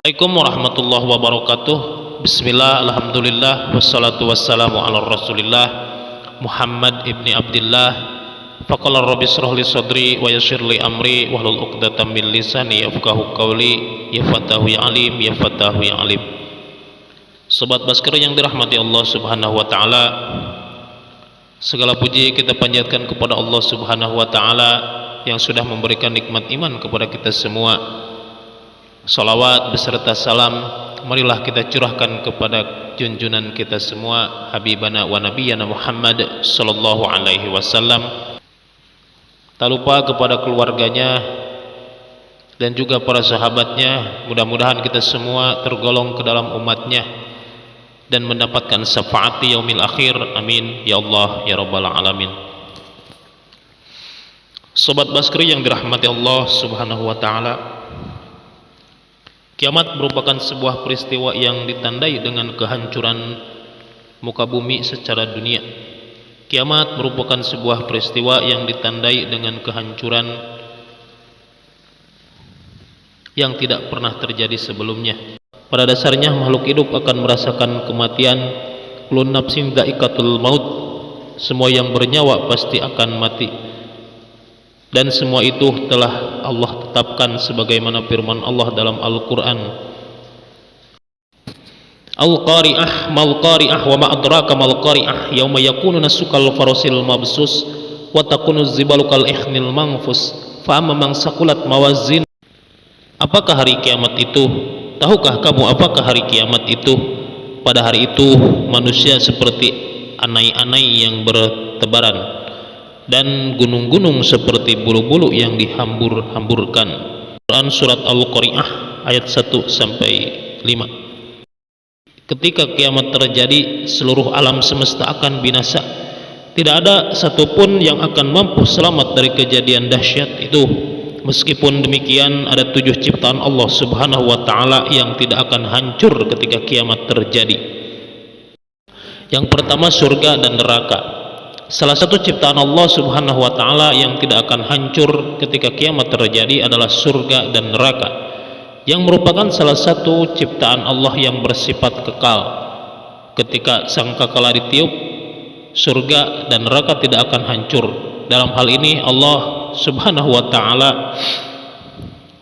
Assalamualaikum warahmatullahi wabarakatuh. Bismillah, alhamdulillah, wassalatu wassalamu ala rasulillah Muhammad ibni Abdillah. Faqala rabbi shrah li sadri wa yassir li amri wahlul 'uqdatam min lisani yafqahu qawli. Ya fatahu ya alim, ya fatahu ya alim. Sobat Basker yang dirahmati Allah Subhanahu wa taala, segala puji kita panjatkan kepada Allah Subhanahu wa taala yang sudah memberikan nikmat iman kepada kita semua. Salawat beserta salam marilah kita curahkan kepada junjungan kita semua, habibana wa nabiyana Muhammad sallallahu alaihi wasallam. Tak lupa kepada keluarganya dan juga para sahabatnya. Mudah-mudahan kita semua tergolong ke dalam umatnya dan mendapatkan syafaat di yaumil akhir. Amin ya Allah ya rabbal alamin. Sobat Baskri yang dirahmati Allah Subhanahu wa taala, kiamat merupakan sebuah peristiwa yang ditandai dengan kehancuran muka bumi secara dunia. Kiamat merupakan sebuah peristiwa yang ditandai dengan kehancuran yang tidak pernah terjadi sebelumnya. Pada dasarnya makhluk hidup akan merasakan kematian. Kullu nafsin dha'iqatul maut. Semua yang bernyawa pasti akan mati. Dan semua itu telah Allah tetapkan sebagaimana firman Allah dalam Al-Quran. Al-Qari'ah mal-Qari'ah wa ma'adraka mal-Qari'ah yauma yakunu nasukal farasil mabsus wa takunu zibalu kal ihnil manfus fa amma man saqulat mawazin. Apakah hari kiamat itu? Tahukah kamu apakah hari kiamat itu? Pada hari itu manusia seperti anai-anai yang bertebaran dan gunung-gunung seperti bulu-bulu yang dihambur-hamburkan. Quran surat Al-Qari'ah ayat 1 sampai 5. Ketika kiamat terjadi, seluruh alam semesta akan binasa. Tidak ada satupun yang akan mampu selamat dari kejadian dahsyat itu. Meskipun demikian, ada 7 ciptaan Allah Subhanahu wa taala yang tidak akan hancur ketika kiamat terjadi. Yang pertama, surga dan neraka. Salah satu ciptaan Allah Subhanahu wa taala yang tidak akan hancur ketika kiamat terjadi adalah surga dan neraka, yang merupakan salah satu ciptaan Allah yang bersifat kekal. Ketika sangkakala ditiup, surga dan neraka tidak akan hancur. Dalam hal ini Allah Subhanahu wa taala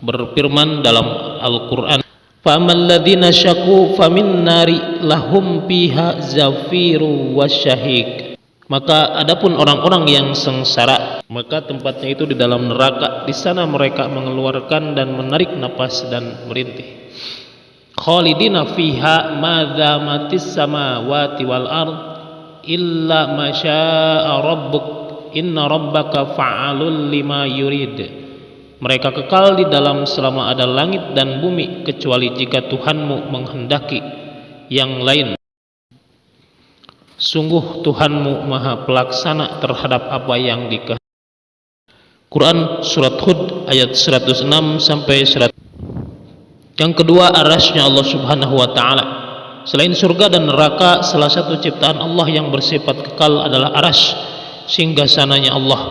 berfirman dalam Al-Qur'an, "Famal ladzina syaku famin nari lahum fiha zafiru wasyahiq." Maka adapun orang-orang yang sengsara, maka tempatnya itu di dalam neraka. Di sana mereka mengeluarkan dan menarik napas dan merintih. Khalidina fiha ma dzamatis samawati wal ard illa ma syaa rabbuk inna rabbaka fa'alul lima yurid. Mereka kekal di dalam selama ada langit dan bumi kecuali jika Tuhanmu menghendaki yang lain. Sungguh Tuhanmu maha pelaksana terhadap apa yang dikehendaki. Quran surat Hud ayat 106 sampai 100. Yang kedua, arasy-Nya Allah Subhanahu wa taala. Selain surga dan neraka, salah satu ciptaan Allah yang bersifat kekal adalah arasy, singgasananya Allah.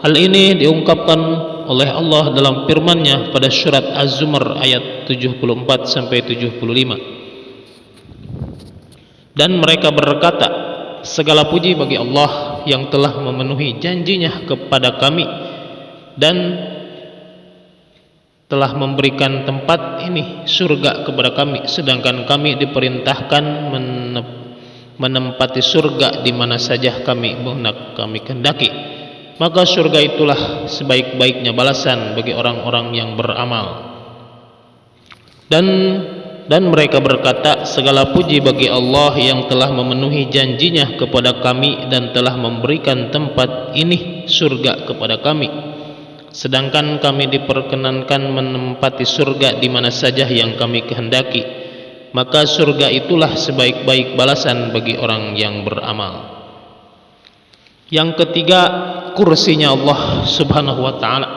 Hal ini diungkapkan oleh Allah dalam firman-Nya pada surat Az-Zumar ayat 74 sampai 75. Dan mereka berkata, segala puji bagi Allah yang telah memenuhi janjinya kepada kami dan telah memberikan tempat ini surga kepada kami, sedangkan kami diperintahkan menempati surga di mana saja kami kehendaki. Maka surga itulah sebaik-baiknya balasan bagi orang-orang yang beramal. Dan mereka berkata, segala puji bagi Allah yang telah memenuhi janjinya kepada kami dan telah memberikan tempat ini surga kepada kami, sedangkan kami diperkenankan menempati surga di mana saja yang kami kehendaki. Maka surga itulah sebaik-baik balasan bagi orang yang beramal. Yang ketiga, kursinya Allah Subhanahu wa taala.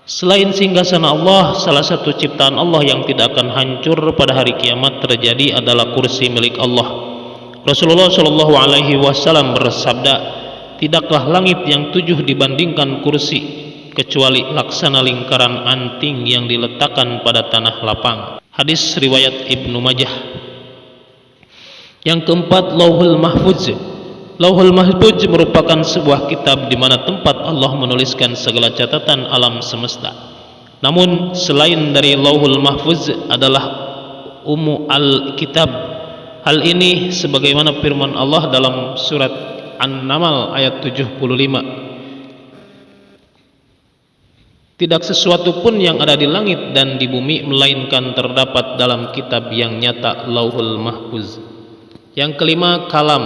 Selain singgasana Allah, salah satu ciptaan Allah yang tidak akan hancur pada hari kiamat terjadi adalah kursi milik Allah. Rasulullah Shallallahu alaihi wasallam bersabda, tidaklah langit yang 7 dibandingkan kursi, kecuali laksana lingkaran anting yang diletakkan pada tanah lapang. Hadis riwayat Ibnu Majah. Yang keempat, Lauhul Mahfuz. Lauhul Mahfuz merupakan sebuah kitab di mana tempat Allah menuliskan segala catatan alam semesta. Namun selain dari Lauhul Mahfuz adalah Ummu al-Kitab. Hal ini sebagaimana firman Allah dalam surat An-Naml ayat 75. Tidak sesuatu pun yang ada di langit dan di bumi melainkan terdapat dalam kitab yang nyata, Lauhul Mahfuz. Yang kelima, kalam.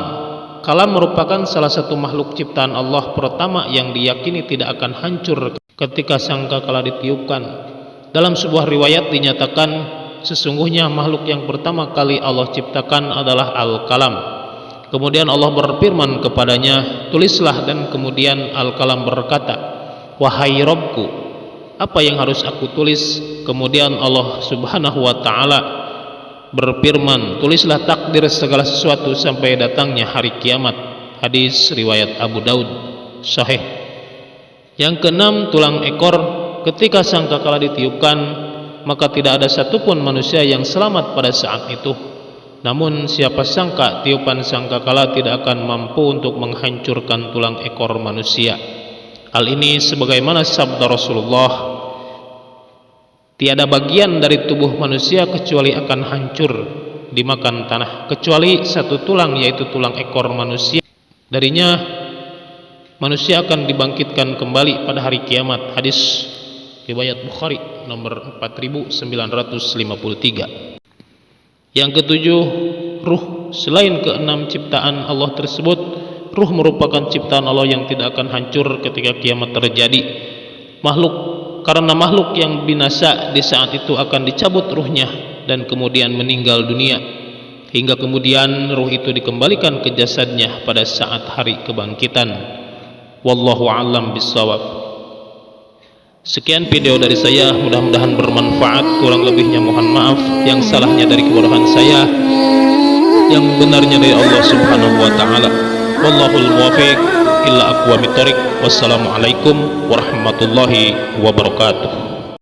Kalam merupakan salah satu makhluk ciptaan Allah pertama yang diyakini tidak akan hancur ketika sangkakala ditiupkan. Dalam sebuah riwayat dinyatakan, sesungguhnya makhluk yang pertama kali Allah ciptakan adalah Al-Kalam. Kemudian Allah berfirman kepadanya, tulislah, dan kemudian Al-Kalam berkata, wahai Rabbku, apa yang harus aku tulis? Kemudian Allah Subhanahu wa ta'ala berfirman, tulislah takdir segala sesuatu sampai datangnya hari kiamat. Hadis riwayat Abu Daud, sahih. Yang keenam, tulang ekor. Ketika sangkakala ditiupkan, maka tidak ada satupun manusia yang selamat pada saat itu. Namun siapa sangka tiupan sangkakala tidak akan mampu untuk menghancurkan tulang ekor manusia. Hal ini sebagaimana sabda Rasulullah, tiada bagian dari tubuh manusia kecuali akan hancur dimakan tanah, kecuali satu tulang, yaitu tulang ekor manusia. Darinya manusia akan dibangkitkan kembali pada hari kiamat. Hadis riwayat Bukhari nomor 4953. Yang ketujuh, ruh. Selain keenam ciptaan Allah tersebut, ruh merupakan ciptaan Allah yang tidak akan hancur ketika kiamat terjadi. Karena makhluk yang binasa di saat itu akan dicabut ruhnya dan kemudian meninggal dunia, hingga kemudian ruh itu dikembalikan ke jasadnya pada saat hari kebangkitan. Wallahu a'lam bishawab. Sekian video dari saya, mudah-mudahan bermanfaat. Kurang lebihnya mohon maaf, yang salahnya dari kebodohan saya, yang benarnya dari Allah Subhanahu wa ta'ala. Wallahul muwaffiq illa aqwamit thoriq. Wassalamualaikum warahmatullahi wabarakatuh.